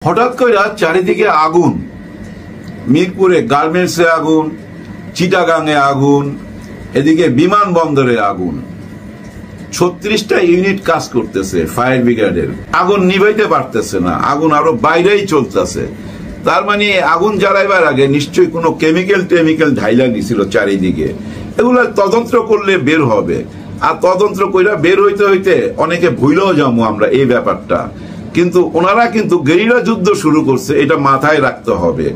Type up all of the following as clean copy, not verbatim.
হঠাৎ করে চারিদিকে আগুন, মিরপুরে গার্মেন্টসে আগুন, চিটাগাঙে আগুন, এদিকে বিমানবন্দরে আগুন। 36টা ইউনিট কাজ করতেছে ফায়ার ব্রিগেডের, আগুন নিভাইতে পারতেছে না, আগুন আরো বাইরেই চলতেছে। তার মানে আগুন জ্বালাইবার আগে নিশ্চয়ই কোনো কেমিক্যাল ঢাইলা নিছিল চারিদিকে। এগুলো তদন্ত করলে বের হবে, আর তদন্ত কইরা বের হইতে হইতে অনেকে ভুলেও যাবো আমরা এই ব্যাপারটা। কিন্তু ওনারা কিন্তু গেরিলা যুদ্ধ শুরু করছে, এটা মাথায় রাখতে হবে।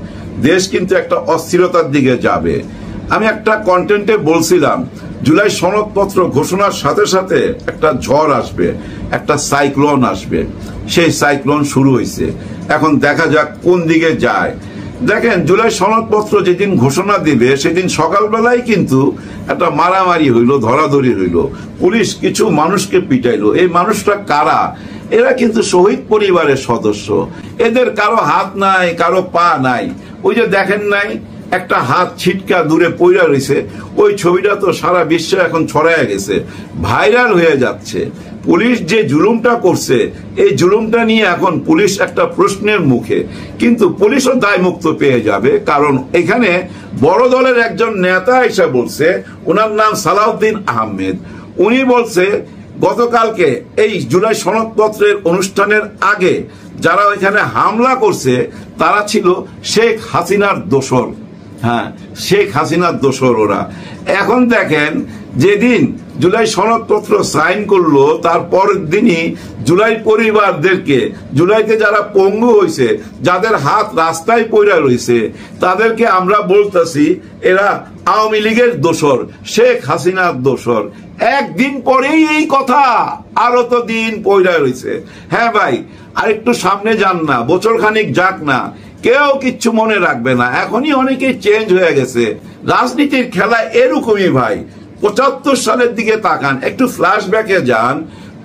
দেশ কিন্তু একটা অস্থিরতার দিকে যাবে। আমি একটা কন্টেন্টে বলছিলাম জুলাই সনদপত্র ঘোষণার সাথে সাথে একটা ঝড় আসবে, একটা সাইক্লোন আসবে। সেই সাইক্লোন শুরু হয়েছে, এখন দেখা যাক কোন দিকে যায়। দেখেন, জুলাই সনদপত্র যেদিন ঘোষণা দিবে সেদিন সকালবেলায় কিন্তু একটা মারামারি হইল, ধরাধরি হইল, পুলিশ কিছু মানুষকে পিটাইলো। এই মানুষটা কারা? এরা কিন্তু শহীদ পরিবারের সদস্য। এদের কারো হাত নাই, কারো পা নাই। ওই যে দেখেন নাই, একটা হাত ছিটকা দূরে পইরা রয়েছে, ওই ছবিটা তো সারা বিশ্বে এখন ছড়ায় গেছে, ভাইরাল হয়ে যাচ্ছে। পুলিশ যে জুলুমটা করছে, এই জুলুমটা নিয়ে এখন পুলিশ একটা প্রশ্নের মুখে, কিন্তু পুলিশও দায়মুক্ত পেয়ে যাবে। কারণ এখানে বড় দলের একজন নেতা এসে বলছে, ওনার নাম সালাউদ্দিন আহমেদ। উনি বলছে গতকালকে এই জুলাই সনদপত্রের অনুষ্ঠানের আগে যারা ওইখানে হামলা করছে তারা ছিল শেখ হাসিনার দোসর। হ্যাঁ, শেখ হাসিনার দোসর ওরা। এখন দেখেন, যেদিন জুলাই সনদপত্র সাইন করলো তার পরের দিনই জুলাই পরিবারদেরকে, জুলাইতে যারা পঙ্গু হয়েছে, যাদের হাত রাস্তায় পড়ে রয়েছে, তাদেরকে আমরা বলতেছি এরা আওয়ামী লীগের দোসর, শেখ হাসিনার দোসর। একদিন পরেই এই কথা, আরো তো দিন পড়ে রয়েছে। হ্যাঁ ভাই, আর একটু সামনে যান না, বছর খানিক যাক না, কেউ কিচ্ছু মনে রাখবে না। এখনই অনেকে চেঞ্জ হয়ে গেছে। রাজনীতির খেলা এরকমই ভাই। 75 সালের দিকে তাকান, একটু ফ্ল্যাশব্যাকে যান।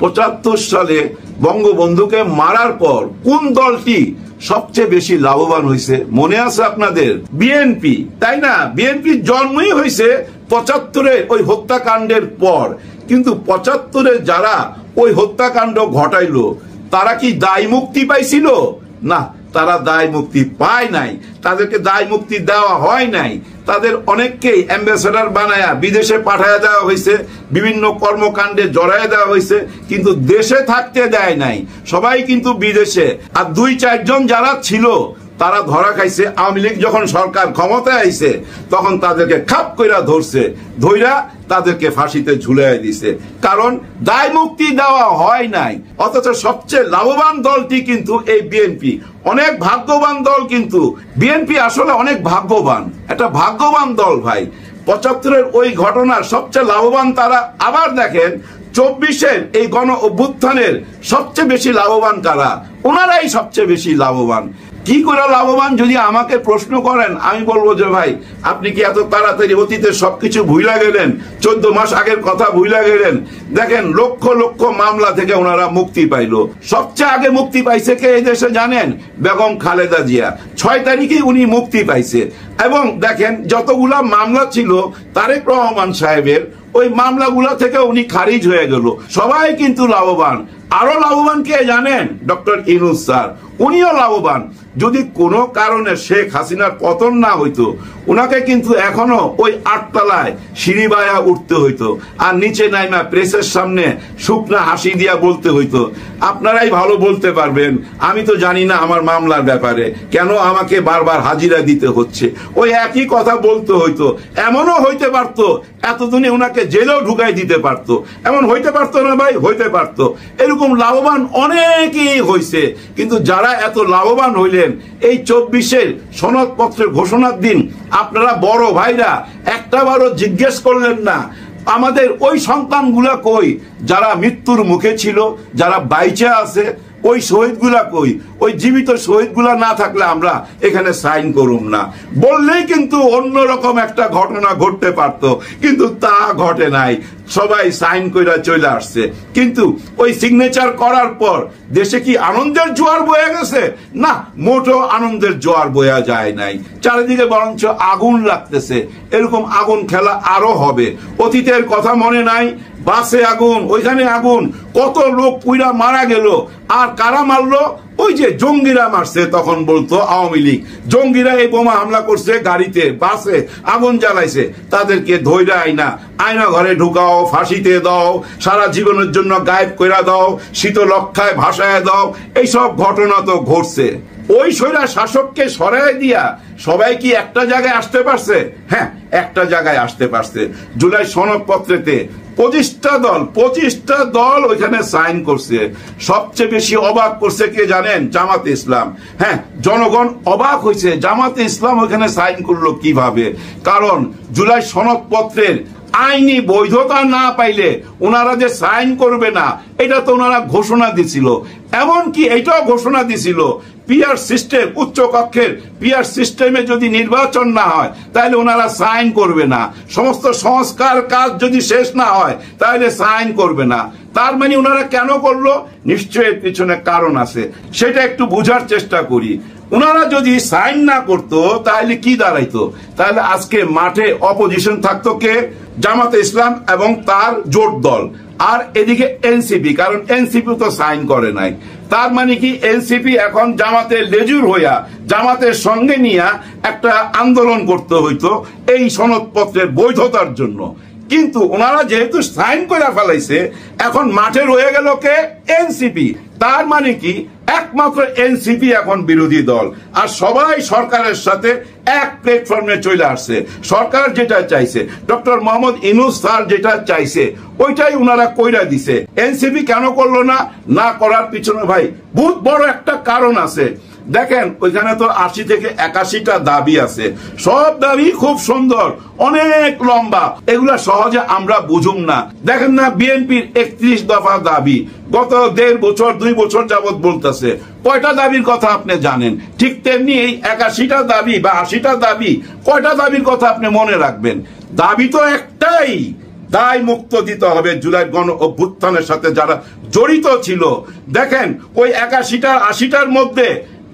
75 সালে বঙ্গবন্ধুকে মারার পর কোন দলটি সবচেয়ে বেশি লাভবান হয়েছে মনে আছে আপনাদের? বিএনপি, তাই না? বিএনপির জন্মই হয়েছে 75-এর ওই হত্যাকাণ্ডের পর। কিন্তু 75-এ যারা ওই হত্যাকাণ্ড ঘটাইলো তারা কি দায় মুক্তি পাইছিল? না, তারা দায় মুক্তি পায় নাই, তাদেরকে দায় মুক্তি দেওয়া হয় নাই। তাদের অনেককেই অ্যাম্বাসেডর বানায়া বিদেশে পাঠায় দেওয়া হয়েছে, বিভিন্ন কর্মকাণ্ডে জড়ায় দেওয়া হয়েছে, কিন্তু দেশে থাকতে দেয় নাই। সবাই কিন্তু বিদেশে। আর 2-4 জন যারা ছিল তারা ধরা খাইছে। আওয়ামী লীগ যখন সরকার ক্ষমতায় আইছে তখন তাদেরকে খাপ কইরা ধরছে, ধইরা তাদেরকে ফাঁসিতে ঝুলাই দিছে, কারণ দায় মুক্তি দেওয়া হয় নাই। অথচ সবচেয়ে লাভবান দলটি কিন্তু এই বিএনপি, অনেক ভাগ্যবান দল। কিন্তু বিএনপি আসলে অনেক ভাগ্যবান, একটা ভাগ্যবান দল ভাই। 75-এর ওই ঘটনার সবচেয়ে লাভবান তারা। আবার দেখেন 24-এর এই গণ অভ্যুত্থানের সবচেয়ে বেশি লাভবান কারা? ওনারাই সবচেয়ে বেশি লাভবান। কি করে লাভবান যদি আমাকে প্রশ্ন করেন, আমি বলবো যে ভাই, আপনি কি এত তাড়াতাড়ি অতীতের সবকিছু ভুইলা গেলেন? 14 মাস আগের কথা ভুইলা গেলেন? দেখেন, লক্ষ লক্ষ মামলা থেকে ওনারা মুক্তি পাইলো। সবচেয়ে আগে মুক্তি পাইছে কে এই দেশে জানেন? বেগম খালেদা জিয়া। 6 তারিখে উনি মুক্তি পাইছে। এবং দেখেন, যতগুলা মামলা ছিল তারেক রহমান সাহেবের, ওই মামলাগুলা থেকে উনি খারিজ হয়ে গেল। সবাই কিন্তু লাভবান। আরো লাভবান কে জানেন? ডক্টর ইউনূস স্যার, উনিও লাভবান। যদি কোনো কারণে শেখ হাসিনার পতন না হইতো, উনাকে কিন্তু এখনো ওই 8 তলায় সিঁড়ি বায়া উঠতে হইতো, আর নিচে নাইমা প্রেসের সামনে শুকনা হাসি দিয়া বলতে হইতো, আপনারাই ভালো বলতে পারবেন, আমি তো জানি না আমার মামলার ব্যাপারে, কেন আমাকে বারবার হাজিরা দিতে হচ্ছে। ওই একই কথা বলতে হইতো। এমনও হইতে পারতো এতদিনে উনাকে জেলেও ঢুকাই দিতে পারতো। এমন হইতে পারতো না ভাই? হইতে পারতো। এরকম লাভবান অনেকেই হইছে। কিন্তু যারা এত লাভবান হইলেন এই 24-এর সনদপত্রের ঘোষণার দিন, আপনারা বড় ভাইরা একটাবারও জিজ্ঞেস করলেন না আমাদের ওই সন্তানগুলা কই, যারা মৃত্যুর মুখে ছিল, যারা বাইচে আছে, ওই শহীদগুলা কই? ওই জীবিত শহীদগুলা না থাকলে আমরা এখানে সাইন করুম না। বললেই কিন্তু অন্যরকম একটা ঘটনা ঘটতে পারত, কিন্তু তা ঘটে নাই। সবাই সাইন কইরা চলে আসছে। কিন্তু ওই সিগনেচার করার পর দেশে কি আনন্দের জোয়ার বয়ে গেছে? না, মোটেও আনন্দের জোয়ার বয়া যায় নাই। চারিদিকে বরঞ্চ আগুন লাগতেছে। এরকম আগুন খেলা আরো হবে। অতীতের কথা মনে নাই? বাসে আগুন, ওইখানে আগুন, কত লোক পুইরা মারা গেল। আর কারা মারলো? ওই যে জঙ্গিরা মারছে তখন বলতো আওয়ামী লীগ, জঙ্গিরা এই বোমা হামলা করছে, গাড়িতে বাসে আগুন জ্বালাইছে, তাদেরকে ধৈর্য আয়না ঘরে ঢুকাও, ফাঁসিতে দাও, সারা জীবনের জন্য গায়েব কইরা দাও, শীতলক্ষায় ভাসায় দাও। এইসব ঘটনা তো ঘটছে। ওই স্বৈরা শাসককে সরাই দিয়া সবাই কি একটা জায়গায় আসতে পারছে? হ্যাঁ, একটা জায়গায় আসতে পারছে। জুলাই সনদপত্রেতে 25টা দল ওইখানে সাইন করছে। সবচেয়ে বেশি অবাক করছে কে জানেন? জামাতে ইসলাম। হ্যাঁ, জনগণ অবাক হয়েছে জামাতে ইসলাম ওইখানে সাইন করলো কিভাবে। কারণ জুলাই সনদপত্রের আইনি বৈধতা না পাইলে ওনারা যে সাইন করবে না, এটা তো ওনারা ঘোষণা দিছিল। এমনকি এটাও ঘোষণা দিছিল পিআর সিস্টেম, উচ্চ কক্ষের পিআর সিস্টেমে যদি নির্বাচন না হয় তাহলে ওনারা সাইন করবে না। সমস্ত সংস্কার কাজ যদি শেষ না হয় তাহলে সাইন করবে না। তার মানে ওনারা কেন করলো? নিশ্চয়ই পিছনে কারণ আছে, সেটা একটু বোঝার চেষ্টা করি। ওনারা যদি সাইন না করতো তাহলে কি দাঁড়াইতো? তাহলে আজকে মাঠে অপোজিশন থাকতো কে? জামাতে ইসলাম এবং তার জোট দল, আর এদিকে এনসিপি, কারণ এনসিপি তো সাইন করে নাই। তার মানে কি এনসিপি এখন জামাতের লেজুর হইয়া জামাতের সঙ্গে নিয়ে একটা আন্দোলন করতে হইতো এই সনদপত্রের বৈধতার জন্য। কিন্তু ওনারা যেহেতু সাইন করে ফেলাইছে, এখন মাঠে রয়ে গেল কে? এনসিপি। তার মানে কি একমাত্র এনসিপি এখন বিরোধী দল, আর সবাই সরকারের সাথে এক প্ল্যাটফর্মে চলে আসছে। সরকার যেটা চাইছে, ডক্টর মোহাম্মদ ইউনূস স্যার যেটা চাইছে, ওইটাই ওনারা কইরা দিছে। এনসিপি কেন করলো না? না করার পিছনে ভাই বহুত বড় একটা কারণ আছে। দেখেন, ওইখানে তো 80 থেকে 81টা দাবি আছে। সব দাবি খুব সুন্দর, অনেক লম্বা, এগুলা সহজে আমরা বুঝুম না। দেখেন না, বিএনপির 31 দফা দাবি গত 1.5 বছর 2 বছর যাবত বলতেছে। কয়টা দাবির কথা আপনি জানেন? ঠিক তেমনি এই 81টা দাবি বা 80টা দাবি, কয়টা দাবির কথা আপনি মনে রাখবেন? দাবি তো একটাই, দায় মুক্ত দিতে হবে জুলাই গণ অভ্যুত্থানের সাথে যারা জড়িত ছিল। দেখেন, ওই 81টা 80টার মধ্যে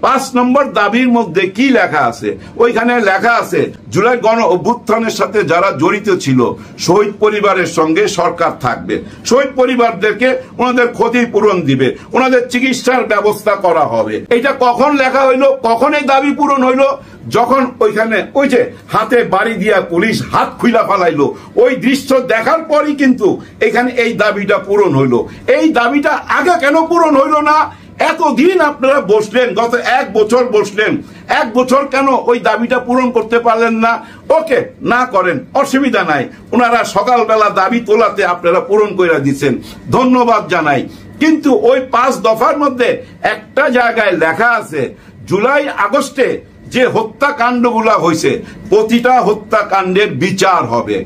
5 নম্বর দাবির মধ্যে কি লেখা আছে? ওইখানে লেখা আছে জুলাই গণ অভ্যুত্থানের সাথে যারা জড়িত ছিল শহীদ পরিবারের সঙ্গে সরকার থাকবে, শহীদ পরিবারদেরকে ওনাদের ক্ষতিপূরণ দিবে, ওনাদের চিকিৎসার ব্যবস্থা করা হবে। এটা কখন লেখা হইলো, কখন এই দাবি পূরণ হইলো? যখন ওইখানে ওই যে হাতে বাড়ি দিয়া পুলিশ হাত খুইলা ফালাইলো, ওই দৃশ্য দেখার পরই কিন্তু এখানে এই দাবিটা পূরণ হইলো। এই দাবিটা আগে কেন পূরণ হইলো না? এতদিন আপনারা বসলেন, গত 1 বছর বসলেন, 1 বছর কেন ওই দাবিটা পূরণ করতে পারলেন না? ওকে, না করেন, অসুবিধা নাই। ওনারা সকালবেলা দাবি তোলাতে আপনারা পূরণ করে দিচ্ছেন, ধন্যবাদ জানাই। কিন্তু ওই 5 দফার মধ্যে একটা জায়গায় লেখা আছে জুলাই আগস্টে যে হত্যাকাণ্ডগুলা হয়েছে প্রতিটা হত্যাকাণ্ডের বিচার হবে।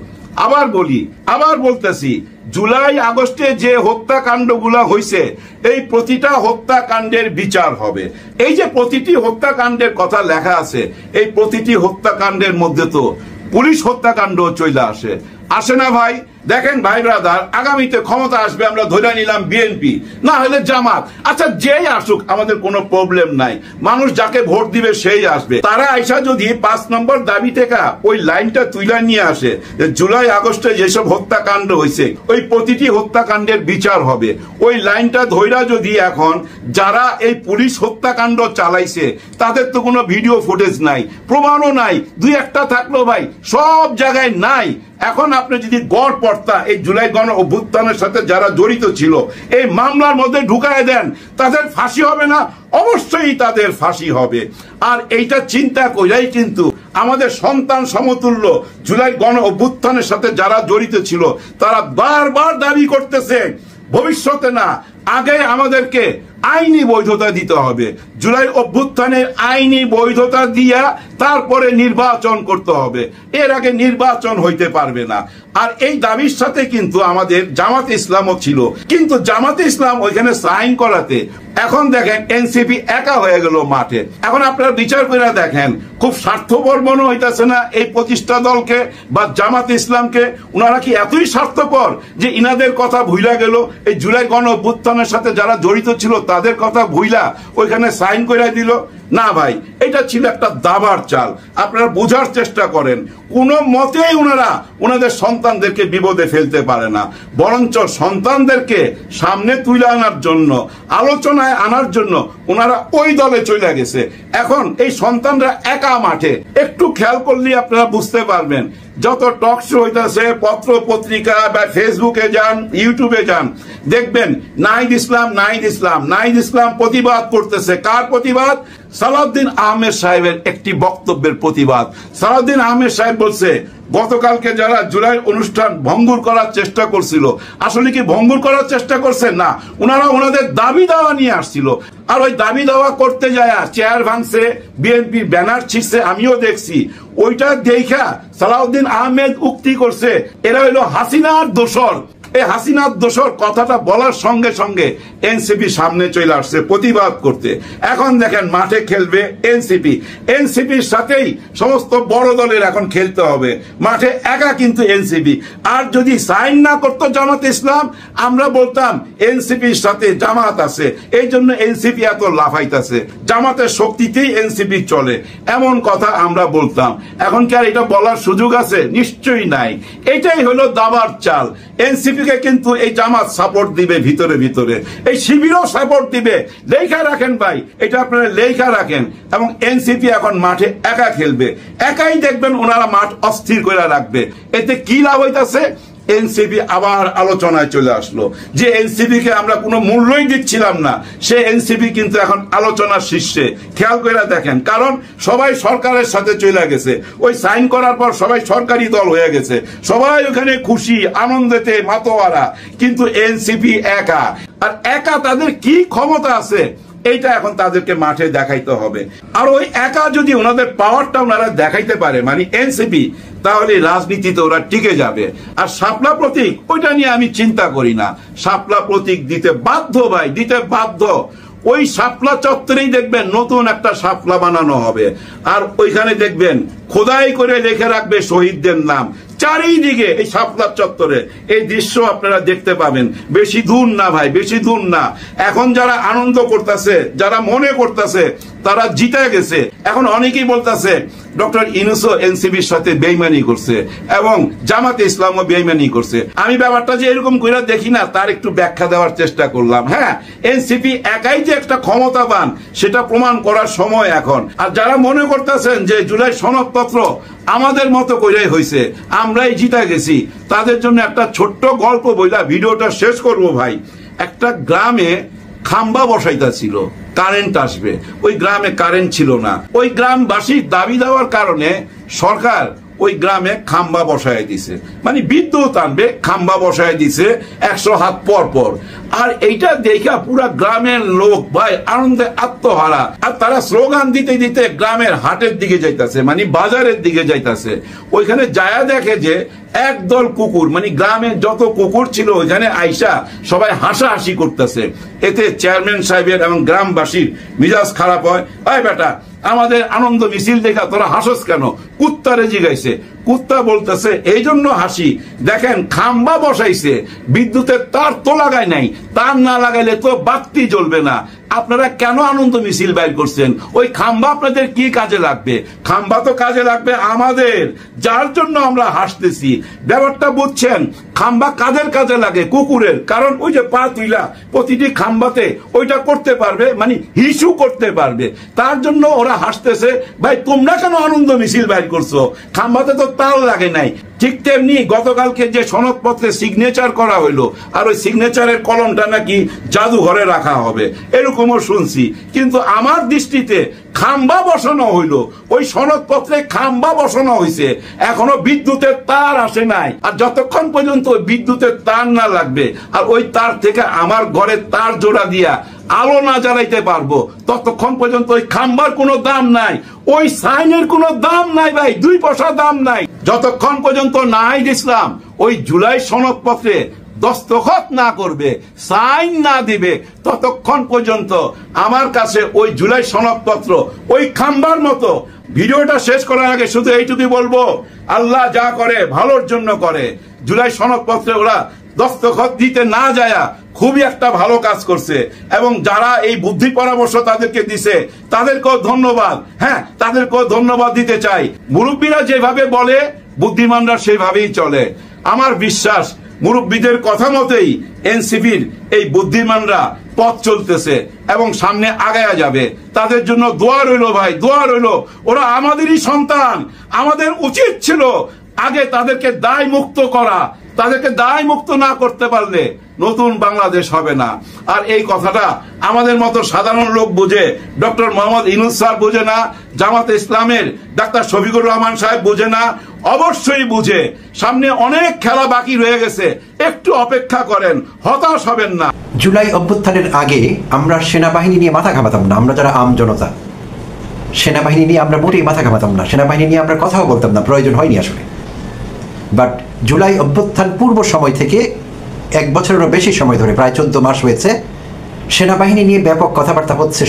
আবার বলি, আবার বলতেছি, জুলাই আগস্টে যে হত্যাকাণ্ডগুলা হয়েছে এই প্রতিটা হত্যাকাণ্ডের বিচার হবে। এই যে প্রতিটি হত্যাকাণ্ডের কথা লেখা আছে, এই প্রতিটি হত্যাকাণ্ডের মধ্যে তো পুলিশ হত্যাকাণ্ড চলে আসে না ভাই? দেখেন ভাই ব্রাদার, আগামীতে ক্ষমতা আসবে, আমরা ধরে নিলাম বিএনপি, না হলে জামাত, আচ্ছা যেই আসুক আমাদের কোনো প্রবলেম নাই, মানুষ যাকে ভোট দিবে সেই আসবে। তারা আইসা যদি 5 নম্বর দাবি থেকে ওই লাইনটা তুলে নিয়ে আসে জুলাই আগস্টে যেসব হত্যাকাণ্ড হয়েছে ওই প্রতিটি হত্যাকাণ্ডের বিচার হবে, ওই লাইনটা ধইরা যদি এখন যারা এই পুলিশ হত্যাকাণ্ড চালাইছে তাদের তো কোনো ভিডিও ফুটেজ নাই, প্রমাণও নাই, 2-1টা থাকলো ভাই, সব জায়গায় নাই। এখন আপনি যদি গড় পড়তা এই জুলাই গণ অভ্যুত্থানের সাথে যারা জড়িত ছিল এই মামলার মধ্যে ঢুকায় দেন, তাদের ফাঁসি হবে না? অবশ্যই তাদের ফাঁসি হবে। আর এইটা চিন্তা কইরাই কিন্তু আমাদের সন্তান সমতুল্য জুলাই গণ অভ্যুত্থানের সাথে যারা জড়িত ছিল তারা বারবার দাবি করতেছে ভবিষ্যতে না, আগে আমাদেরকে আইনি বৈধতা দিতে হবে। জুলাই অভ্যুত্থানের আইনি বৈধতা দিয়া তারপরে নির্বাচন করতে হবে, এর আগে নির্বাচন হইতে পারবে না। আর এই দাবির সাথে কিন্তু আমাদের জামাতে ইসলামও ছিল, কিন্তু জামাতে ইসলাম ওইখানে সাইন করাতে এখন দেখেন এনসিপি একা হয়ে গেল মাঠে। এখন আপনারা বিচার করে দেখেন, খুব স্বার্থপর মনে হইতেছে না এই 25টা দলকে বা জামাতে ইসলামকে? ওনারা কি এতই স্বার্থপর যে ইনাদের কথা ভুইলা গেল, এই জুলাই গণ অভ্যুত্থানের সাথে যারা জড়িত ছিল তাদের কথা ভুইলা ওইখানে সাইন করে দিল? না ভাই, এটা ছিল একটা দাবার চাল। আপনারা বোঝার চেষ্টা করেন, কোনো মতেই ওনাদের সন্তানদেরকে বিপদে ফেলতে পারে না, বরঞ্চ সন্তানদেরকে সামনে তুলে আনার জন্য, আলোচনায় আনার জন্য ওনারা ওই দলে চলে গেছে। এখন এই সন্তানরা একা মাঠে। একটু খেয়াল করলে আপনারা বুঝতে পারবেন, যত টক শো হইতেছে, পত্র পত্রিকা বা ফেসবুকে যান, ইউটিউবে যান, দেখবেন নাহিদ ইসলাম প্রতিবাদ করতেছে। কার প্রতিবাদ? সালাউদ্দিন আহমেদ সাহেবের একটি বক্তব্যের প্রতিবাদ। সালাউদ্দিন আহমেদ সাহেব বলছে, গতকালকে যারা জুলাই অনুষ্ঠান ভঙ্গুর করার চেষ্টা করছিল, আসলে কি ভঙ্গুর করার চেষ্টা করছে? না, ওনাদের দাবি দাওয়া নিয়ে আসছিল। আর ওই দাবি দাওয়া করতে যায় চেয়ার ভাঙছে, বিএনপির ব্যানার ছিঁড়ছে, আমিও দেখছি। ওইটা দেখা সালাউদ্দিন আহমেদ উক্তি করছে, এরা হইল হাসিনার দোসর। এই হাসিনার দোসর কথাটা বলার সঙ্গে সঙ্গে এনসিপি সামনে চলে আসছে প্রতিবাদ করতে। এখন দেখেন মাঠে খেলবে এনসিপির সাথেই সমস্ত বড় দলের এখন খেলতে হবে। মাঠে একা কিন্তু এনসিপি। আর যদি সাইন না করতো জামাত ইসলাম, আমরা বলতাম এনসিপির সাথে জামাত আছে, এই জন্য এনসিপি এত লাফাইতেছে, জামাতের শক্তিতেই এনসিপি চলে, এমন কথা আমরা বলতাম। এখন কি আর এটা বলার সুযোগ আছে? নিশ্চয়ই নাই। এটাই হলো দাবার চাল। এনসিপি কে কিন্তু এই জামাত সাপোর্ট দিবে, ভিতরে ভিতরে এই শিবিরও সাপোর্ট দিবে। লেখা রাখেন ভাই, এটা আপনারা লেখা রাখেন। এবং এনসিপি এখন মাঠে একা খেলবে, একাই দেখবেন ওনারা মাঠ অস্থির করে রাখবে। এতে কি লাভ হইতাছে? এনসিপি আবার আলোচনায় চলে আসলো, যে এনসিপি কে আমরা কোনো মূল্যই দিচ্ছিলাম না, সে এনসিপি কিন্তু এখন আলোচনার শীর্ষে। খেয়াল করে দেখেন, কারণ সবাই সরকারের সাথে চলে গেছে। ওই সাইন করার পর সবাই সরকারি দল হয়ে গেছে, সবাই ওখানে খুশি, আনন্দেতে মাতোয়ারা। কিন্তু এনসিপি একা। আর একা তাদের কি ক্ষমতা আছে, এইটা এখন তাদেরকে মাঠে দেখাইতে হবে। আর ওই একা যদি ওনাদের পাওয়ারটা ওনারা দেখাইতে পারে, মানে এনসিপি, তাহলে রাজনীতিতে ওরা টিকে যাবে। আর শাপলা প্রতীক, ওইটা নিয়ে আমি চিন্তা করি না। শাপলা প্রতীক দিতে বাধ্য ভাই, দিতে বাধ্য। ওই শাপলা চত্বরেই দেখবেন নতুন একটা শাপলা বানানো হবে, আর ওইখানে দেখবেন খোদাই করে লিখে রাখবে শহীদদের নাম চারিদিকে। এই শাপলা চত্বরে এই দৃশ্য আপনারা দেখতে পাবেন। বেশি দূর না ভাই, বেশি দূর না। এখন যারা আনন্দ করতেছে, যারা মনে করতেছে তারা জিতে গেছে, এখন অনেকেই বলতেছে ডক্টর ইউনূসও এনসিপির সাথে বেইমানি করছে এবং জামাতে ইসলামও বেইমানি করছে। আমি ব্যাপারটা যে এরকম করে দেখি না, তার একটু ব্যাখ্যা দেওয়ার চেষ্টা করলাম। হ্যাঁ, এনসিপি একাই যে একটা ক্ষমতাবান, সেটা প্রমাণ করার সময় এখন। আর যারা মনে করতেছেন যে জুলাই সনদপত্র আমাদের মতো করেই হয়েছে, আমরাই জিতে গেছি, তাদের জন্য একটা ছোট্ট গল্প বইলা ভিডিওটা শেষ করব ভাই। একটা গ্রামে খাম্বা বসাইতা ছিল, কারেন্ট আসবে। ওই গ্রামে কারেন্ট ছিল না। ওই গ্রামবাসীর দাবি দেওয়ার কারণে সরকার ওই গ্রামে খাম্বা বসায় দিছে, মানে বিদ্যুৎ আনবে, খাম্বা বসায় দিছে 100 হাত পর পর। আর এইটা দেখা পুরা গ্রামের লোক ভাই আনন্দে আত্মহারা। আর তারা স্লোগান দিতে দিতে গ্রামের হাটের দিকে যাইতাছে, মানে বাজারের দিকে যাইতাছে। ওইখানে যায়া দেখে যে একদল কুকুর, মানে গ্রামের যত কুকুর ছিল ওইখানে আইসা সবাই হাসাহাসি করতেছে। এতে চেয়ারম্যান সাহেবের এবং গ্রামবাসীর মিজাজ খারাপ হয়। ওই বেটা, আমাদের আনন্দ মিছিল দেখা তোরা হাসস কেন? কুত্তারে জিগাইছে। কুত্তা বলতেছে এই জন্য হাসি, দেখেন খাম্বা বসাইছে, বিদ্যুতের তার তো লাগায় নাই, তার না লাগাইলে তো বাতি জ্বলবে না। আপনারা কেন আনন্দ মিছিল বাইর করছেন? ওই খাম্বা আপনাদের কি কাজে লাগবে? খাম্বা তো কাজে লাগবে আমাদের, যার জন্য আমরা হাসতেছি। ব্যাপারটা বুঝছেন? খাম্বা কাদের কাজে লাগে? কুকুরের। কারণ ওই যে পা তুইলা প্রতিটি খাম্বাতে ওইটা করতে পারবে, মানে হিসু করতে পারবে, তার জন্য ওরা হাসতেছে। ভাই তোমরা কেন আনন্দ মিছিল বাইর করছো? খাম্বাতে তো তার লাগে নাই। ঠিক তেমনি গতকালকে যে সনদপত্রে সিগনেচার করা হইলো, আর ওই সিগনেচারের কলমটা নাকি জাদুঘরে রাখা হবে, এরকমও শুনছি। কিন্তু আমার দৃষ্টিতে খাম্বা বসানো হইলো, ওই সনদপত্রে খাম্বা বসানো হয়েছে, এখনো বিদ্যুতের তার আসে নাই। আর যতক্ষণ পর্যন্ত ওই বিদ্যুতের তার না লাগবে, আর ওই তার থেকে আমার ঘরের তার জোড়া দিয়া আলো না জ্বালাইতে পারবো, ততক্ষণ পর্যন্ত ওই খাম্বার কোনো দাম নাই, ওই সাইনের কোনো দাম নাই ভাই, 2 পয়সা দাম নাই। যতক্ষণ পর্যন্ত নাহিদ ইসলাম ওই জুলাই সনদপত্রে দস্তখত না করবে, সাইন না দিবে, ততক্ষণ পর্যন্ত আমার কাছে ওই জুলাই সনদপত্র ওই খাম্বার মতো। ভিডিওটা শেষ করার আগে শুধু এইটুকুই বলবো, আল্লাহ যা করে ভালোর জন্য করে। জুলাই সনদপত্রে ওরা দস্তখত দিতে না যায় খুবই একটা ভালো কাজ করছে, এবং যারা এই বুদ্ধি পরামর্শ তাদেরকে দিছে তাদেরকেও ধন্যবাদ। হ্যাঁ, তাদেরকেও ধন্যবাদ দিতে চাই। মুরব্বীরা যেভাবে বলে বুদ্ধিমানরা সেভাবেই চলে। আমার বিশ্বাস মুরব্বীদের কথা মতেই এনসিপির এই বুদ্ধিমানরা পথ চলতেছে এবং সামনে আগায়া যাবে। তাদের জন্য দোয়া রইল ভাই, দোয়া রইল। ওরা আমাদেরই সন্তান, আমাদের উচিত ছিল আগে তাদেরকে দায় মুক্ত করা। তাদেরকে দায় মুক্ত না করতে পারলে নতুন বাংলাদেশ হবে না। আর এই কথাটা আমাদের মতো সাধারণ লোক বুঝে, ডক্টর মোহাম্মদ ইউনূস স্যার বুঝে না, জামাতে ইসলামের ডাক্তার শফিকুর রহমান সাহেব বুঝে না, অবশ্যই বুঝে। সামনে অনেক খেলা বাকি রয়ে গেছে, একটু অপেক্ষা করেন, হতাশ হবেন না। জুলাই অভ্যুত্থানের আগে আমরা সেনাবাহিনী নিয়ে মাথা ঘামাতাম না। আমরা যারা আম জনতা, সেনাবাহিনী নিয়ে আমরা মোটেই মাথা ঘামাতাম না, সেনাবাহিনী নিয়ে আমরা কথাও বলতাম না, প্রয়োজন হয়নি আসলে। বাট জুলাই অভ্যুত্থান পূর্ব সময় থেকে 1 বছরেরও বেশি সময় ধরে, প্রায় 14 মাস হয়েছে, সেনাবাহিনী নিয়ে ব্যাপক কথাবার্তা হচ্ছে।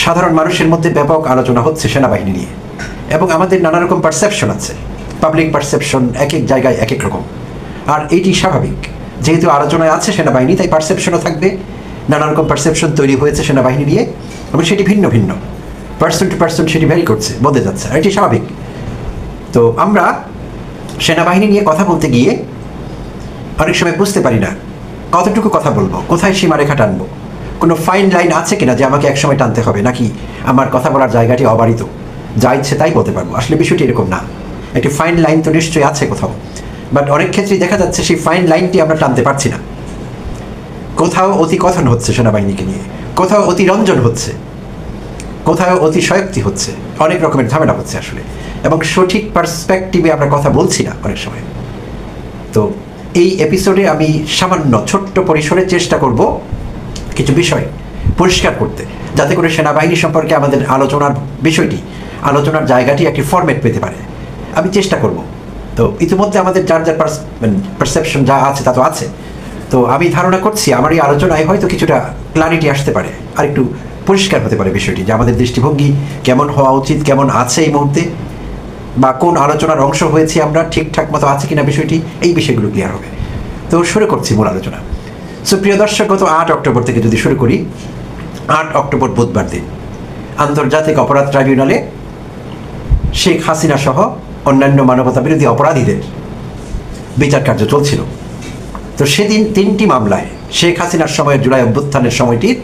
সাধারণ মানুষের মধ্যে ব্যাপক আলোচনা হচ্ছে সেনাবাহিনী নিয়ে, এবং আমাদের নানা রকম পারসেপশন আছে। পাবলিক পারসেপশন এক এক জায়গায় এক এক রকম, আর এটি স্বাভাবিক। যেহেতু আলোচনায় আছে সেনাবাহিনী, তাই পারসেপশনও থাকবে। নানা রকম পারসেপশন তৈরি হয়েছে সেনাবাহিনী নিয়ে, এবং সেটি ভিন্ন ভিন্ন, পার্সন টু পার্সন সেটি ভ্যারি করছে, বদলে যাচ্ছে, আর এটি স্বাভাবিক। তো আমরা সেনাবাহিনী নিয়ে কথা বলতে গিয়ে অনেক সময় বুঝতে পারি না কতটুকু কথা বলবো, কোথায় সীমারেখা টানবো, কোনো ফাইন লাইন আছে কিনা যে আমাকে একসময় টানতে হবে, নাকি আমার কথা বলার জায়গাটি অবারিত, যা ইচ্ছে তাই বলতে পারবো। আসলে বিষয়টি এরকম না, একটি ফাইন লাইন তো নিশ্চয়ই আছে কোথাও। বাট অনেক ক্ষেত্রেই দেখা যাচ্ছে সেই ফাইন লাইনটি আমরা টানতে পারছি না। কোথাও অতি কথন হচ্ছে সেনাবাহিনীকে নিয়ে, কোথাও অতিরঞ্জন হচ্ছে, কোথাও অতিশয়োক্তি হচ্ছে, অনেক রকমের ঝামেলা হচ্ছে আসলে, এবং সঠিক পার্সপেক্টিভে আমরা কথা বলছি না অনেক সময়। তো এই এপিসোডে আমি সামান্য ছোট্ট পরিসরে চেষ্টা করব কিছু বিষয় পরিষ্কার করতে, যাতে করে সেনাবাহিনী সম্পর্কে আমাদের আলোচনার বিষয়টি, আলোচনার জায়গাটি একটি ফরম্যাট পেতে পারে। আমি চেষ্টা করব। তো ইতিমধ্যে আমাদের যার যার পারসেপশন যা আছে তা তো আছে। তো আমি ধারণা করছি আমার এই আলোচনায় হয়তো কিছুটা ক্লারিটি আসতে পারে, আর একটু পরিষ্কার হতে পারে বিষয়টি, যে আমাদের দৃষ্টিভঙ্গি কেমন হওয়া উচিত, কেমন আছে এই মুহূর্তে, বা কোন আলোচনার অংশ হয়েছে আমরা, ঠিকঠাক মতো আছে কিনা বিষয়টি, এই বিষয়গুলো ক্লিয়ার হবে। তো শুরু করছি মূল আলোচনা। সো প্রিয় দর্শক, গত 8 অক্টোবর থেকে যদি শুরু করি, 8 অক্টোবর বুধবার দিন আন্তর্জাতিক অপরাধ ট্রাইব্যুনালে শেখ হাসিনা সহ অন্যান্য মানবতা বিরোধী অপরাধীদের বিচার কার্য চলছিল। তো সেদিন 3টি মামলায়, শেখ হাসিনার সময়ের জুলাই অভ্যুত্থানের সময়টির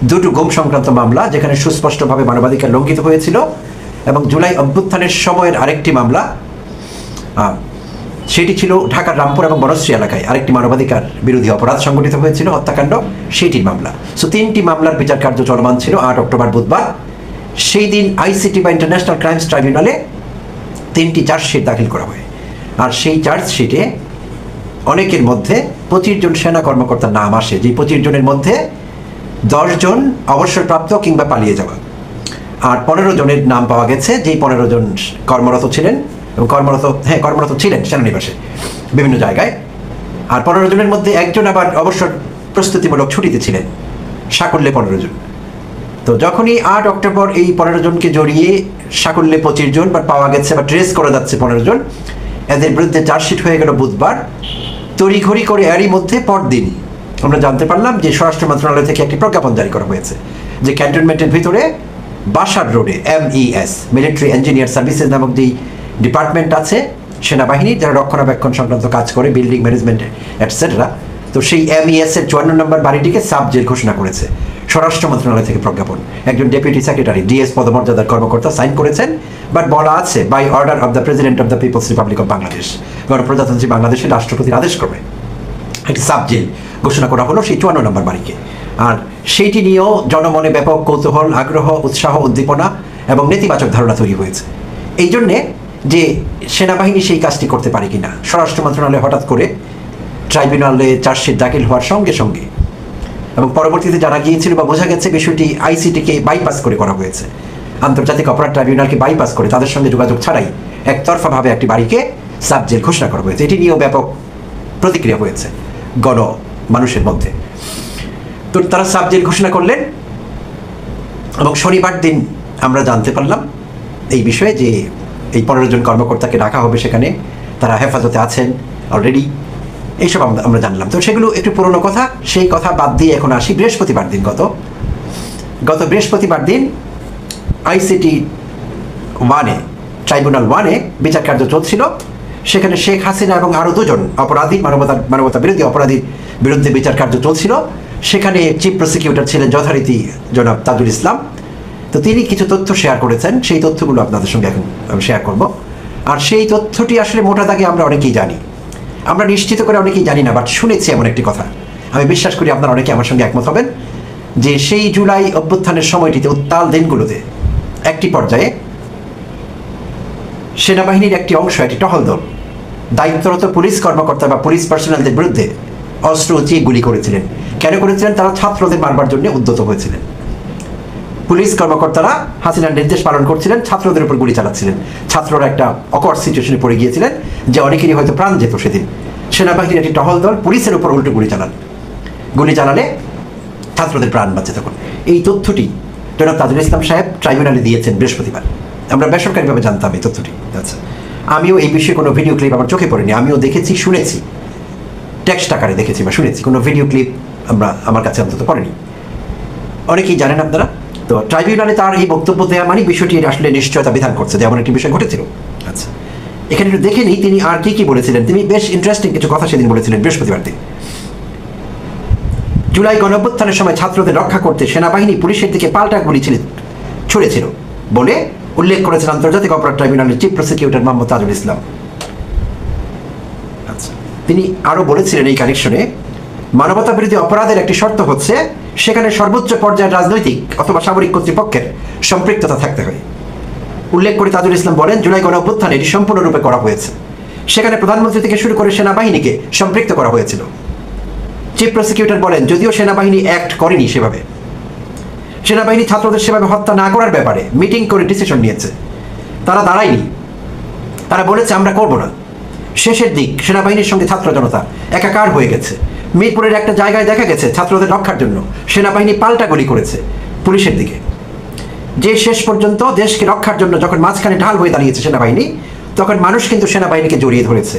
2টো গুম সংক্রান্ত মামলা, যেখানে সুস্পষ্টভাবে মানবাধিকার লঙ্ঘিত হয়েছিল, এবং জুলাই অভ্যুত্থানের সময়ের আরেকটি মামলা, সেটি ছিল ঢাকার রামপুর এবং বনশ্রী এলাকায় আরেকটি মানবাধিকার বিরোধী অপরাধ সংঘটিত হয়েছিল, হত্যাকাণ্ড, সেটির মামলা। সো 3টি মামলার বিচার কার্য চলমান ছিল 8 অক্টোবর বুধবার। সেই দিন আইসিটি বা ইন্টারন্যাশনাল ক্রাইমস ট্রাইব্যুনালে 3টি চার্জশিট দাখিল করা হয়। আর সেই চার্জশিটে অনেকের মধ্যে 25 জন সেনা কর্মকর্তার নাম আসে, যে 25 জনের মধ্যে 10 জন অবসরপ্রাপ্ত কিংবা পালিয়ে যাওয়া, আর 15 জনের নাম পাওয়া গেছে, যেই 15 জন কর্মরত ছিলেন, এবং কর্মরত ছিলেন সেনানিবাসে বিভিন্ন জায়গায়। আর 15 জনের মধ্যে একজন আবার অবসর প্রস্তুতিমূলক ছুটিতে ছিলেন, সাকল্যে 15 জন। তো যখনই 8 অক্টোবর এই 15 জনকে জড়িয়ে সাকল্যে 25 জন বা পাওয়া গেছে বা ট্রেস করা যাচ্ছে 15 জন, এদের বিরুদ্ধে চার্জশিট হয়ে গেল বুধবার। তড়িঘড়ি করে এরই মধ্যে পরদিন আমরা জানতে পারলাম যে স্বরাষ্ট্র মন্ত্রণালয় থেকে একটি প্রজ্ঞাপন জারি করা হয়েছে, যে ক্যান্টনমেন্টের ভিতরে বাসার রোডে MES, মিলিটারি ইঞ্জিনিয়ার সার্ভিসেস নামক যেই ডিপার্টমেন্ট আছে সেনাবাহিনীর, যারা রক্ষণাবেক্ষণ সংক্রান্ত কাজ করে, বিল্ডিং ম্যানেজমেন্ট এটসেট্রা, তো সেই MES এর 54 নম্বর বাড়িটিকে সাব জেল ঘোষণা করেছে স্বরাষ্ট্র মন্ত্রণালয় থেকে প্রজ্ঞাপন। একজন ডেপুটি সেক্রেটারি DS পদমর্যাদার কর্মকর্তা সাইন করেছেন, বাট বলা আছে by order of the president of the people's republic of Bangladesh, গণপ্রজাতন্ত্রী বাংলাদেশের রাষ্ট্রপতির আদেশ ক্রমে একটি সাব জেল ঘোষণা করা হলো সেই 54 নম্বর বাড়িকে। আর সেইটি নিয়েও জনমনে ব্যাপক কৌতূহল, আগ্রহ, উৎসাহ, উদ্দীপনা এবং নেতিবাচক ধারণা তৈরি হয়েছে। এই জন্যে যে সেনাবাহিনী সেই কাজটি করতে পারে কিনা, স্বরাষ্ট্র মন্ত্রণালয় হঠাৎ করে ট্রাইব্যুনালে চার্জশিট দাখিল হওয়ার সঙ্গে সঙ্গে, এবং পরবর্তীতে জানা গিয়েছিল বা বোঝা গেছে বিষয়টি আইসিটিকে বাইপাস করে করা হয়েছে, আন্তর্জাতিক অপরাধ ট্রাইব্যুনালকে বাইপাস করে, তাদের সঙ্গে যোগাযোগ ছাড়াই একতরফাভাবে একটি বাড়িকে সাব জেল ঘোষণা করা হয়েছে। এটি নিয়েও ব্যাপক প্রতিক্রিয়া হয়েছে মানুষের মধ্যে। তো তারা সাব জেল ঘোষণা করলেন, এবং শনিবার দিন আমরা জানতে পারলাম এই বিষয়ে যে এই 15 জন কর্মকর্তাকে ডাকা হবে সেখানে, তারা হেফাজতে আছেন অলরেডি, এইসব আমরা জানলাম। তো সেগুলো একটু পুরনো কথা, সেই কথা বাদ দিয়ে এখন আসি বৃহস্পতিবার দিন। গত বৃহস্পতিবার দিন আইসিটি 1-এ, ট্রাইব্যুনাল 1-এ বিচার কার্য চলছিল। সেখানে শেখ হাসিনা এবং আরও দুজন অপরাধী, মানবতা বিরোধী অপরাধীর বিরুদ্ধে বিচার কার্য চলছিল। সেখানে চিফ প্রসিকিউটর ছিলেন যথারীতি জনাব তাজুল ইসলাম। তো তিনি কিছু তথ্য শেয়ার করেছেন, সেই তথ্যগুলো আপনাদের সঙ্গে এখন আমি শেয়ার করব। আর সেই তথ্যটি আসলে মোটা দাগে আমরা অনেকেই জানি, আমরা নিশ্চিত করে অনেকেই জানি না, বাট শুনেছি এমন একটি কথা। আমি বিশ্বাস করি আপনারা অনেকে আমার সঙ্গে একমত হবেন যে সেই জুলাই অভ্যুত্থানের সময়টিতে, উত্তাল দিনগুলোতে, একটি পর্যায়ে সেনাবাহিনীর একটি অংশ, একটি টহল দল দায়িত্বরত পুলিশ কর্মকর্তা বা পুলিশ পার্সোনালদের বিরুদ্ধে অস্ত্র উঁচিয়ে গুলি করেছিলেন। কেন করেছিলেন? তারা ছাত্রদের মারবার জন্য উদ্যত হয়েছিলেন। পুলিশ কর্মকর্তারা হাসিনার নির্দেশ পালন করছিলেন, ছাত্রদের উপর গুলি চালাচ্ছিলেন। ছাত্ররা একটা অকওয়ার্ড সিচুয়েশনে পড়ে গিয়েছিলেন যে অনেকেরই হয়তো প্রাণ যেত সেদিন। সেনাবাহিনীর একটি টহল দল পুলিশের উপর উল্টো গুলি চালালে ছাত্রদের প্রাণ বাঁচে। তখন এই তথ্যটি জনাব তাজুল ইসলাম সাহেব ট্রাইব্যুনালে দিয়েছেন বৃহস্পতিবার। আমরা বেসরকারিভাবে জানতাম এই তথ্যটি। আচ্ছা, আমিও এই বিষয়ে কোনো ভিডিও ক্লিপ আমার চোখে পড়েনি, আমিও দেখেছি, শুনেছি, টেক্সট আকারে দেখেছি বা শুনেছি, কোনো ভিডিও ক্লিপ আমার কাছে অন্তত পড়েনি। অনেকেই জানেন আপনারা। তো ট্রাইব্যুনালে তার এই বক্তব্য দেওয়া মানে বিষয়টি আসলে নিশ্চয়তা বিধান করছে যে এমন একটি বিষয় ঘটেছিল। আচ্ছা, এখানে একটু দেখে নিই তিনি আর কি বলেছিলেন। তিনি বেশ ইন্টারেস্টিং কিছু কথা সেদিন বলেছিলেন বৃহস্পতিবার দিন। জুলাই গণঅভ্যুত্থানের সময় ছাত্রদের রক্ষা করতে সেনাবাহিনী পুলিশের দিকে পাল্টা গুলি ছুড়েছিল বলে উল্লেখ করেছেন আন্তর্জাতিক অপরাধ ট্রাইব্যুনালের চিফ প্রসিকিউটর মোহাম্মদ তাজুল ইসলাম। আচ্ছা, তিনি আরও বলেছিলেন এই কানেকশনে, মানবতা বিরোধী অপরাধের একটি শর্ত হচ্ছে সেখানে সর্বোচ্চ পর্যায়ের রাজনৈতিক অথবা সামরিক কর্তৃপক্ষের সম্পৃক্ততা থাকতে হয়। উল্লেখ করে তাজুল ইসলাম বলেন, জুলাই গণঅভ্যুত্থানে এটি সম্পূর্ণরূপে করা হয়েছে। সেখানে প্রধানমন্ত্রী থেকে শুরু করে সেনাবাহিনীকে সম্পৃক্ত করা হয়েছিল। চিফ প্রসিকিউটর বলেন, যদিও সেনাবাহিনী অ্যাক্ট করেনি সেভাবে, সেনাবাহিনী ছাত্রদের সেভাবে হত্যা না করার ব্যাপারে মিটিং করে ডিসিশন নিয়েছে। তারা দাঁড়ায়নি, তারা বলেছে আমরা করব না। শেষের দিক সেনাবাহিনীর সঙ্গে ছাত্র জনতা একাকার হয়ে গেছে। মিরপুরের একটা জায়গায় দেখা গেছে ছাত্রদের রক্ষার জন্য সেনাবাহিনী পাল্টা গুলি করেছে পুলিশের দিকে। যে শেষ পর্যন্ত দেশকে রক্ষার জন্য যখন মাঝখানে ঢাল হয়ে দাঁড়িয়েছে সেনাবাহিনী, তখন মানুষ কিন্তু সেনাবাহিনীকে জড়িয়ে ধরেছে,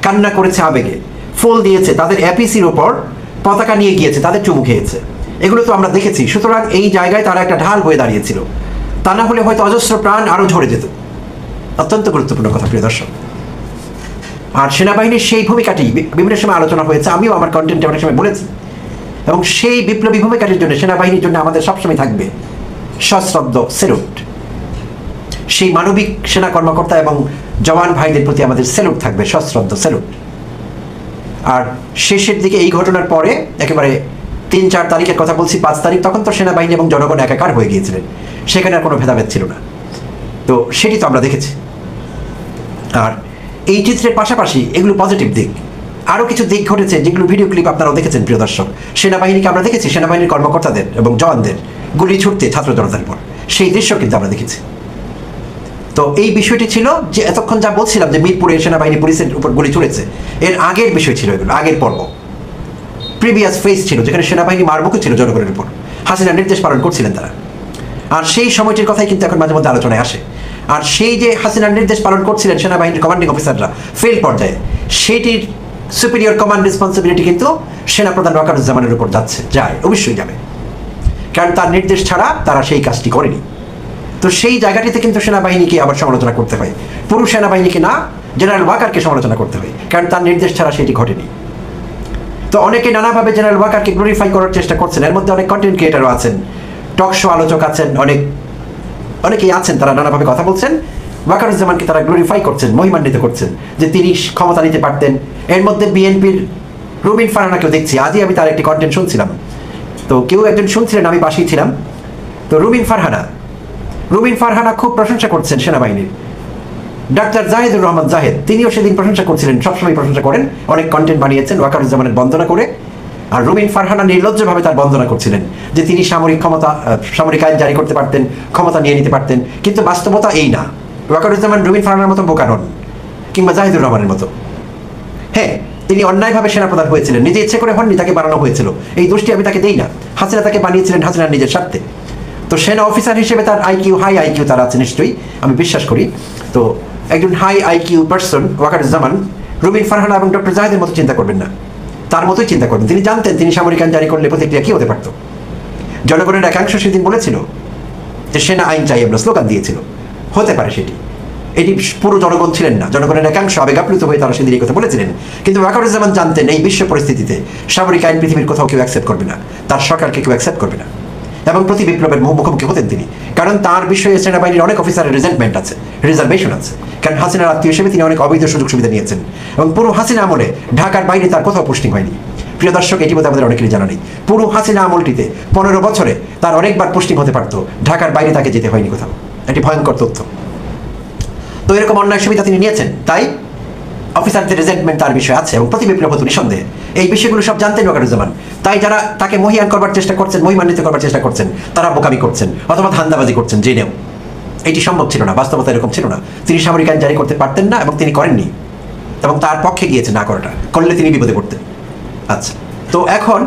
কান্না করেছে আবেগে, ফুল দিয়েছে, তাদের এপিসির ওপর পতাকা নিয়ে গিয়েছে, তাদের চুমু খেয়েছে। এগুলো তো আমরা দেখেছি। সুতরাং এই জায়গায় তারা একটা ঢাল হয়ে দাঁড়িয়েছিল, তা না হলে হয়তো অজস্র প্রাণ আরও ঝরে যেত। অত্যন্ত গুরুত্বপূর্ণ কথা প্রিয় দর্শক। আর সেনাবাহিনীর সেই ভূমিকাটি বিভিন্ন সময় আলোচনা হয়েছে, আমিও আমার কন্টেন্টে অনেক সময় বলেছি। এবং সেই বিপ্লবী ভূমিকাটির জন্য সেনাবাহিনীর জন্য আমাদের সবসময় থাকবে সশ্রদ্ধ স্যালুট। সেই মানবিক সেনা কর্মকর্তা এবং জওয়ান ভাইদের প্রতি আমাদের স্যালুট থাকবে, সশ্রদ্ধ স্যালুট। আর শেষের দিকে এই ঘটনার পরে একেবারে 3-4 তারিখের কথা বলছি, 5 তারিখ, তখন তো সেনাবাহিনী এবং জনগণ একাকার হয়ে গিয়েছিলেন, সেখানে আর কোনো ভেদাভেদ ছিল না। তো সেটি তো আমরা দেখেছি। আর এই চিত্রের পাশাপাশি এগুলো পজিটিভ দিক, আরও কিছু দিক ঘটেছে যেগুলো ভিডিও ক্লিপ আপনারাও দেখেছেন প্রিয় দর্শক। সেনাবাহিনীকে আমরা দেখেছি, সেনাবাহিনীর কর্মকর্তাদের এবং জওয়ানদের গুলি ছুটতে ছাত্র জনতার উপর, সেই দৃশ্য কিন্তু আমরা দেখেছি। তো এই বিষয়টি ছিল যে এতক্ষণ যা বলছিলাম যে মিরপুরে সেনাবাহিনী পুলিশের উপর গুলি ছুড়েছে, এর আগের বিষয় ছিল, এগুলো আগের পর্ব, প্রিভিয়াস ফেজ ছিল, যেখানে সেনাবাহিনী মারমুখী ছিল জনগণের উপর, হাসিনার নির্দেশ পালন করছিলেন তারা। আর সেই সময়টির কথাই কিন্তু এখন মাঝে মধ্যে আলোচনায় আসে। আর সেই যে হাসিনার নির্দেশ পালন করছিলেন সেনাবাহিনীর কমান্ডিং অফিসাররা ফিল্ড পর্যায়ে, সেটির সুপিরিয়র কমান্ড রেসপন্সিবিলিটি কিন্তু সেনাপ্রধান ওয়াকারুজ্জামানের উপর যায়, অবশ্যই যাবে, কারণ তার নির্দেশ ছাড়া তারা সেই কাজটি করেনি। তো সেই জায়গাটিতে কিন্তু সেনাবাহিনীকে আবার সমালোচনা করতে হয়, পুরো সেনাবাহিনীকে না, জেনারেল ওয়াকারকে সমালোচনা করতে হয়, কারণ তার নির্দেশ ছাড়া সেটি ঘটেনি। তো অনেকে নানাভাবে জেনারেল ওয়াকারকে গ্লোরিফাই করার চেষ্টা করছেন, এর মধ্যে অনেক কন্টেন্ট ক্রিয়েটারও আছেন, টক শো আলোচক আছেন, অনেকেই আছেন, তারা নানাভাবে কথা বলছেন, ওয়াকারুজ্জামানকে তারা গ্লোরিফাই করছেন, মহিমান্বিত করছেন যে তিনি ক্ষমতা নিতে পারতেন। এর মধ্যে বিএনপির রুবিন ফারহানাকেও দেখছি, আজই আমি তার একটি কন্টেন্ট শুনছিলাম, তো কেউ একজন শুনছিলেন, আমি পাশেই ছিলাম। তো রুবিন ফারহানা খুব প্রশংসা করছেন সেনাবাহিনীর। ডাক্তার জাহিদুর রহমান জাহেদ, তিনিও সেদিন প্রশংসা করছিলেন, সবসময় প্রশংসা করেন, অনেক কন্টেন্ট বানিয়েছেন ওয়াকারুজ্জামানের বন্দনা করে। আর রুবিন ফারহানা নির্লজ্জভাবে তার বন্দনা করছিলেন যে তিনি সামরিক আইন জারি করতে পারতেন, ক্ষমতা নিয়ে নিতে পারতেন। কিন্তু বাস্তবতা এই না, ওয়াকারুজ্জামান রুবিন ফারহানার মতো বোকা নন, কিংবা জাহিদুর রহমানের মতো। হ্যাঁ, তিনি অন্যায়ভাবে সেনাপ্রধান হয়েছিলেন, নিজে ইচ্ছে করে হননি, তাকে বানানো হয়েছিল, এই দোষটি আমি তাকে দেই না। হাসিনা তাকে বানিয়েছিলেন হাসিনার নিজের স্বার্থে। তো সেনা অফিসার হিসেবে তার হাই আইকিউ তার আছে নিশ্চয়ই, আমি বিশ্বাস করি। তো একজন high IQ person Wakaruzzaman Rubin Farhana এবং ডক্টর জাহিদের মতো চিন্তা করবেন না, তার মতোই চিন্তা করবেন। তিনি জানতেন তিনি সামরিক আইন জারি করলে প্রতিক্রিয়া কী হতে পারত। জনগণের একাংশ সেদিন বলেছিল যে সেনা আইন চাই, আমরা স্লোগান দিয়েছিল। হতে পারে এটি পুরো জনগণ ছিলেন না, জনগণের একাংশ আবেগাপ্লুত হয়ে তারা সেদিন এই কথা বলেছিলেন। কিন্তু ওয়াকারুজ্জামান জানতেন এই বিশ্ব পরিস্থিতিতে সামরিক আইন পৃথিবীর কোথাও কেউ অ্যাকসেপ্ট করবে না, তার সরকারকে কেউ অ্যাকসেপ্ট করবে না, এবং প্রতি বিপ্লবের মুখোমুখি হতেন তিনি। কারণ তার বিষয়ে সেনাবাহিনীর অনেক অফিসারের রিজেন্টমেন্ট আছে, রিজার্ভেশন আছে, কারণ হাসিনার আত্মীয় হিসেবে তিনি অনেক অবৈধ সুযোগ সুবিধা নিয়েছেন, এবং পুরো হাসিনা আমলে ঢাকার বাইরে তার কোথাও পোস্টিং হয়নি। প্রিয় দর্শক, এটি বোধহয় আমাদের অনেকেরই জানা নেই। পুরো হাসিনা আমলটিতে 15 বছরে তার অনেকবার পোস্টিং হতে পারতো, ঢাকার বাইরে তাকে যেতে হয়নি কোথাও। এটি ভয়ঙ্কর তথ্য। তো এরকম অন্যায় সুবিধা তিনি নিয়েছেন, তাই অফিসারদের রেজেন্টমেন্ট তার বিষয়ে আছে, এবং প্রতি বিপ্লব হতো নিঃসন্দেহে। এই বিষয়গুলো সব জানতেন ওয়াকারুজ্জামান। তাই যারা তাকে মহিয়ান করবার চেষ্টা করছেন, মহিমান্বিত করবার চেষ্টা করছেন, তারা বোকামি করছেন অথবা ধান্দাবাজি করছেন জেনেও। এটি সম্ভব ছিল না, বাস্তবতা এরকম ছিল না। তিনি সামরিক আইন জারি করতে পারতেন না, এবং তিনি করেননি, এবং তার পক্ষে গিয়েছে না করাটা। করলে তিনি বিপদে পড়তেন। আচ্ছা, তো এখন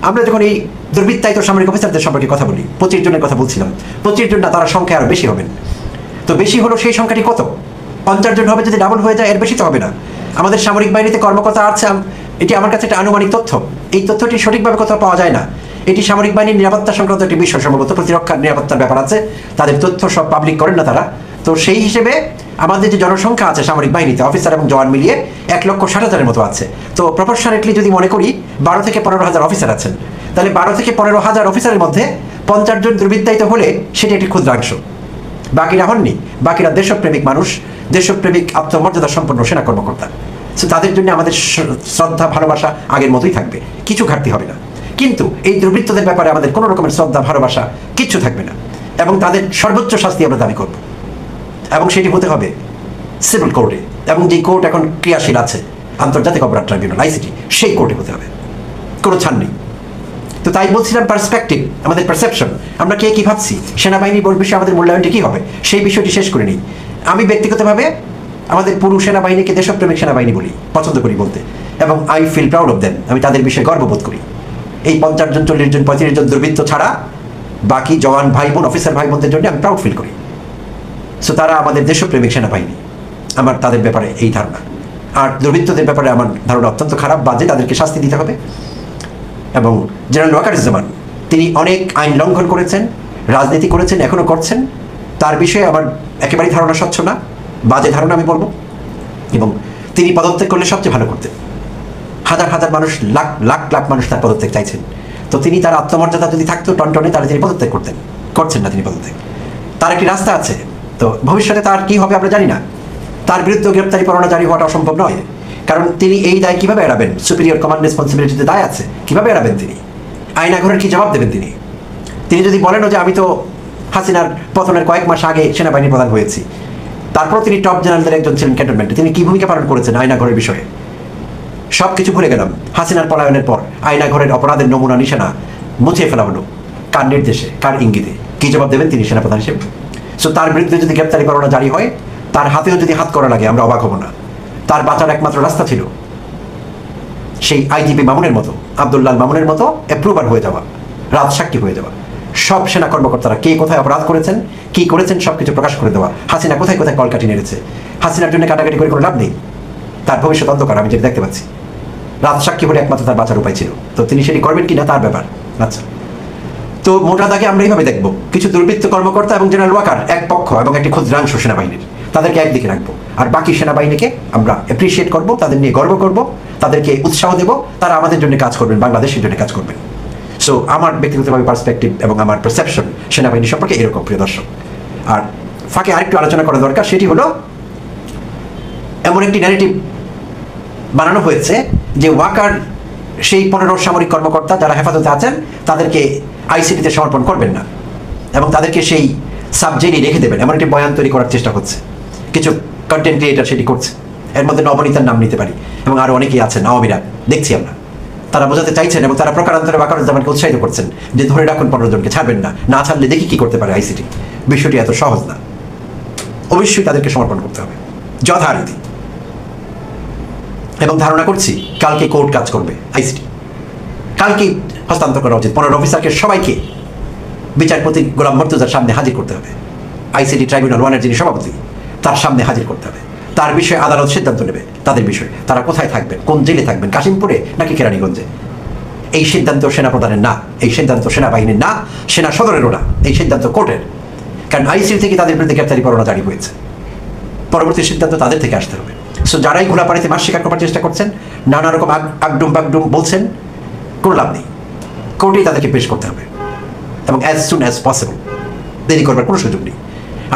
আমরা যখন এই দুর্বৃত্তায়িত সামরিক অফিসারদের সম্পর্কে কথা বলি, 25 জনের কথা বলছিলাম। 25 জন না, তারা সংখ্যা আরও বেশি হবেন। তো বেশি হলো সেই সংখ্যাটি কত? 50 জন হবে, যদি ডাবল হয়ে যায় এর বেশি তো হবে না। আমাদের সামরিক বাহিনীতে কর্মকর্তা আছে, এটি আমার কাছে একটা আনুমানিক তথ্য। এই তথ্যটি সঠিকভাবে কোথাও পাওয়া যায় না। এটি সামরিক বাহিনীর নিরাপত্তা সংক্রান্ত একটি বিষয়, সম্ভবত প্রতিরক্ষার নিরাপত্তার ব্যাপার আছে, তাদের তথ্য সব পাবলিক করেন না তারা। তো সেই হিসেবে আমাদের যে জনসংখ্যা আছে সামরিক বাহিনীতে, অফিসার এবং জওয়ান মিলিয়ে 1,60,000-এর মতো আছে। তো প্রপোর্শনালি যদি মনে করি 12 থেকে 15,000 অফিসার আছেন, তাহলে 12 থেকে 15,000 অফিসারের মধ্যে 50 জন দুর্বৃত্তায়িত হলে সেটি একটি ক্ষুদ্রাংশ। বাকিরা হননি, বাকিরা দেশপ্রেমিক মানুষ, দেশপ্রেমিক আত্মমর্যাদা সম্পন্ন সেনা কর্মকর্তা। সো তাদের জন্য আমাদের শ্রদ্ধা ভালোবাসা আগের মতোই থাকবে, কিছু ঘাটতি হবে না। কিন্তু এই দুর্বৃত্তদের ব্যাপারে আমাদের কোনো রকমের শ্রদ্ধা ভালোবাসা কিচ্ছু থাকবে না, এবং তাদের সর্বোচ্চ শাস্তি আমরা দাবি করব, এবং সেটি হতে হবে সিভিল কোর্টে, এবং যেই কোর্ট এখন ক্রিয়াশীল আছে, আন্তর্জাতিক অপরাধ ট্রাইব্যুনাল আইসিটি, সেই কোর্টে হতে হবে, কোনো ছাড় নেই। তো তাই বলছিলাম পার্সপেক্টিভ, আমাদের পারসেপশন, আমরা কে কী ভাবছি, সেনাবাহিনী বিষয়ে আমাদের মূল্যায়নটি কী হবে, সেই বিষয়টি শেষ করে নিই। আমি ব্যক্তিগতভাবে আমাদের পুরো সেনাবাহিনীকে দেশপ্রেমিক সেনাবাহিনী বলি, পছন্দ করি বলতে, এবং I feel proud of them. আমি তাদের বিষয়ে গর্ববোধ করি। এই 50 জন, 40 জন, 35 জন দুর্বৃত্ত ছাড়া বাকি জওয়ান ভাই বোন, অফিসার ভাই বোনদের জন্য আমি প্রাউড ফিল করি। সো তারা আমাদের দেশপ্রেমিক সেনাবাহিনী, আমার তাদের ব্যাপারে এই ধারণা। আর দুর্বৃত্তদের ব্যাপারে আমার ধারণা অত্যন্ত খারাপ, বাজে, তাদেরকে শাস্তি দিতে হবে। এবং জেনারেল ওয়াকারুজ্জামান তিনি অনেক আইন লঙ্ঘন করেছেন, রাজনীতি করেছেন, এখনও করছেন। তার বিষয়ে আমার একেবারেই ধারণা স্বচ্ছ না, বাজে ধারণা আমি বলবো। এবং তিনি পদত্যাগ করলে সবচেয়ে ভালো করতেন। হাজার হাজার মানুষ, লাখ লাখ লাখ মানুষ তার পদত্যাগ চাইছেন। তো তিনি তার আত্মমর্যাদা যদি থাকতো টনটনে, তাহলে তিনি পদত্যাগ করতেন, করছেন না তিনি পদত্যাগ। তার একটি রাস্তা আছে, তো ভবিষ্যতে তার কি হবে আমরা জানি না। তার বিরুদ্ধে গ্রেপ্তারি পরোয়ানা জারি হওয়াটা অসম্ভব নয়, কারণ তিনি এই দায় কীভাবে এড়াবেন? সুপিরিয়র কমান্ড রেসপন্সিবিলিটিতে দায় আছে, কীভাবে এড়াবেন তিনি? আইনাঘরের কি জবাব দেবেন তিনি? তিনি যদি বলেনও যে আমি তো হাসিনার পতনের কয়েক মাস আগে সেনাবাহিনী প্রধান হয়েছি, তারপর তিনি টপ জেনারেলদের একজন ছিলেন ক্যান্টনমেন্টে, তিনি কী ভূমিকা পালন করেছেন আইনাঘরের বিষয়ে? সব কিছু ভুলে গেলাম। হাসিনার পলায়নের পর আইনাঘরের অপরাধের নমুনা নিশানা মুছে ফেলা হলো, কার নির্দেশে, কার ইঙ্গিতে? কী জবাব দেবেন তিনি সেনাপ্রধান হিসেবে? সো তার বিরুদ্ধে যদি গ্রেপ্তারি পরোয়ানা জারি হয়, তার হাতেও যদি হাত করা লাগে, আমরা অবাক হব না। তার বাঁচার একমাত্র রাস্তা ছিল সেই আইজিপি মামুনের মতো, আব্দুল্লাহ মামুনের মতো অ্যাপ্রুভার হয়ে যাওয়া, রাজ সাক্ষী হয়ে যাওয়া। সব সেনা কর্মকর্তারা কে কোথায় অপরাধ করেছেন, কি করেছেন, সব কিছু প্রকাশ করে দেওয়া। হাসিনা কোথায় কোথায় কলকাঠি নেড়েছে, হাসিনার জন্য কাটাকাটি করে কোনো লাভ নেই। তার ভবিষ্যৎ অন্ধকার, আমি যেটা দেখতে পাচ্ছি। রাজ সাক্ষী বলে একমাত্র তার বাঁচার উপায় ছিল। তো তিনি সেটি করবেন কিনা তার ব্যাপার। আচ্ছা, তো মোটা দাগে আমরা এইভাবে দেখবো, কিছু দুর্বৃত্ত কর্মকর্তা এবং জেনারেল ওয়াকার এক পক্ষ, এবং একটি ক্ষুদ্রাংশ সেনাবাহিনীর, তাদেরকে একদিকে রাখবো। আর বাকি সেনাবাহিনীকে আমরা অ্যাপ্রিসিয়েট করব, তাদের নিয়ে গর্ব করব, তাদেরকে উৎসাহ দেব, তারা আমাদের জন্য কাজ করবেন, বাংলাদেশের জন্য কাজ করবেন। সো আমার ব্যক্তিগতভাবে পার্সপেক্টিভ এবং আমার পারসেপশন সেনাবাহিনী সম্পর্কে এরকম, প্রিয় দর্শক। আর ফাঁকে আরেকটু আলোচনা করা দরকার, সেটি হলো এমন একটি ন্যারেটিভ বানানো হয়েছে যে ওয়াকার সেই 15 সামরিক কর্মকর্তা যারা হেফাজতে আছেন তাদেরকে আইসিটিতে সমর্পণ করবেন না, এবং তাদেরকে সেই সাবজেক্টই রেখে দেবেন, এমন একটি বয়ান তৈরি করার চেষ্টা করছে। কিছু কন্টেন্ট ক্রিয়েটার সেটি করছে, এর মধ্যে নবনীতার নাম নিতে পারি, এবং আরও অনেকেই আছেন, নবমীরা দেখছি আমরা। তারা বোঝাতে চাইছেন এবং তারা প্রকারান্তরে ওয়াকারুজ্জামানকে উৎসাহিত করছেন যে ধরে রাখুন 15 জনকে, ছাড়বেন না, না ছাড়লে দেখি কি করতে পারে আইসিটি। বিষয়টি এত সহজ না, অবশ্যই তাদেরকে সমর্পণ করতে হবে যথারীতি। এবং ধারণা করছি কালকে কোর্ট কাজ করবে, আইসিটি কালকেই হস্তান্তর করা উচিত। 15 অফিসারকে সবাইকে বিচারপতি গোলাম মর্তুজার সামনে হাজির করতে হবে। আইসিটি ট্রাইব্যুনাল 1-এর যিনি সভাপতি, তার সামনে হাজির করতে হবে। তার বিষয়ে আদালত সিদ্ধান্ত নেবে তাদের বিষয়ে, তারা কোথায় থাকবেন, কোন জেলে থাকবেন, কাশিমপুরে নাকি কেরানীগঞ্জে। এই সিদ্ধান্ত সেনাপ্রধানের না, এই সিদ্ধান্ত সেনাবাহিনীর না, সেনা সদরেরও না, এই সিদ্ধান্ত কোর্টের। কারণ আইসিসি থেকে তাদের বিরুদ্ধে গ্রেপ্তারি পরোয়ানা জারি হয়েছে, পরবর্তী সিদ্ধান্ত তাদের থেকে আসতে হবে। সো যারাই ঘোলাপাড়িতে মাস শিকার করার চেষ্টা করছেন, নানা রকম আগডুম বাগডুম বলছেন, কোনো লাভ নেই। কোর্টেই তাদেরকে পেশ করতে হবে এবং অ্যাজ সুন অ্যাজ পসিবল, দেরি করবার কোনো সুযোগ নেই।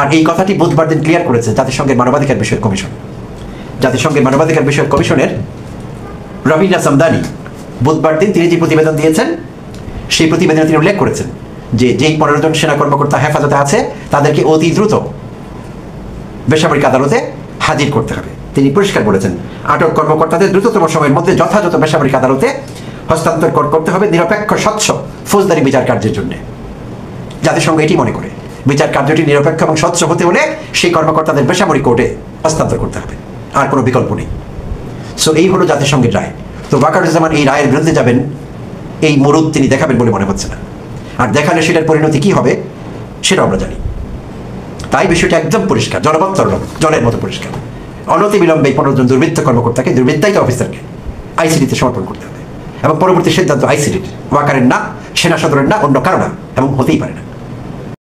আর এই কথাটি বুধবার দিন ক্লিয়ার করেছে জাতিসংঘের মানবাধিকার বিষয়ক কমিশন। জাতিসংঘের মানবাধিকার বিষয়ক কমিশনের রবিনা সামদানি বুধবার দিন তিনি যে প্রতিবেদন দিয়েছেন, সেই প্রতিবেদনে তিনি উল্লেখ করেছেন যে যেই 15 জন সেনা কর্মকর্তা হেফাজতে আছে তাদেরকে অতি দ্রুত বেসামরিক আদালতে হাজির করতে হবে। তিনি পরিষ্কার বলেছেন আটক কর্মকর্তাদের দ্রুততম সময়ের মধ্যে যথাযথ বেসামরিক আদালতে হস্তান্তর করতে হবে নিরপেক্ষ স্বচ্ছ ফৌজদারি বিচার কার্যের জন্য। জাতিসংঘ এটি মনে করে বিচার কার্যটি নিরপেক্ষ এবং স্বচ্ছ হতে হলে সেই কর্মকর্তাদের বেসামরিক কোর্টে হস্তান্তর করতে হবে, আর কোনো বিকল্প নেই। সো এই হলো জাতিসংঘের রায়। তো ওয়াকারুজ্জামান এই রায়ের বিরুদ্ধে যাবেন, এই মরুদ তিনি দেখাবেন বলে মনে হচ্ছে না। আর দেখালে সেটার পরিণতি কি হবে সেটাও আমরা জানি। তাই বিষয়টা একদম পরিষ্কার, জলবত্তর জলের মতো পরিষ্কার। অনতি বিলম্বে 15 জন দুর্বৃত্ত কর্মকর্তাকে, দুর্বৃত্তায়িত অফিসারকে আইসিডিতে সমর্পণ করতে হবে এবং পরবর্তী সিদ্ধান্ত আইসিডির, ওয়াকারের না, সেনা সদরের না, অন্য কারো না, এবং হতেই পারে না।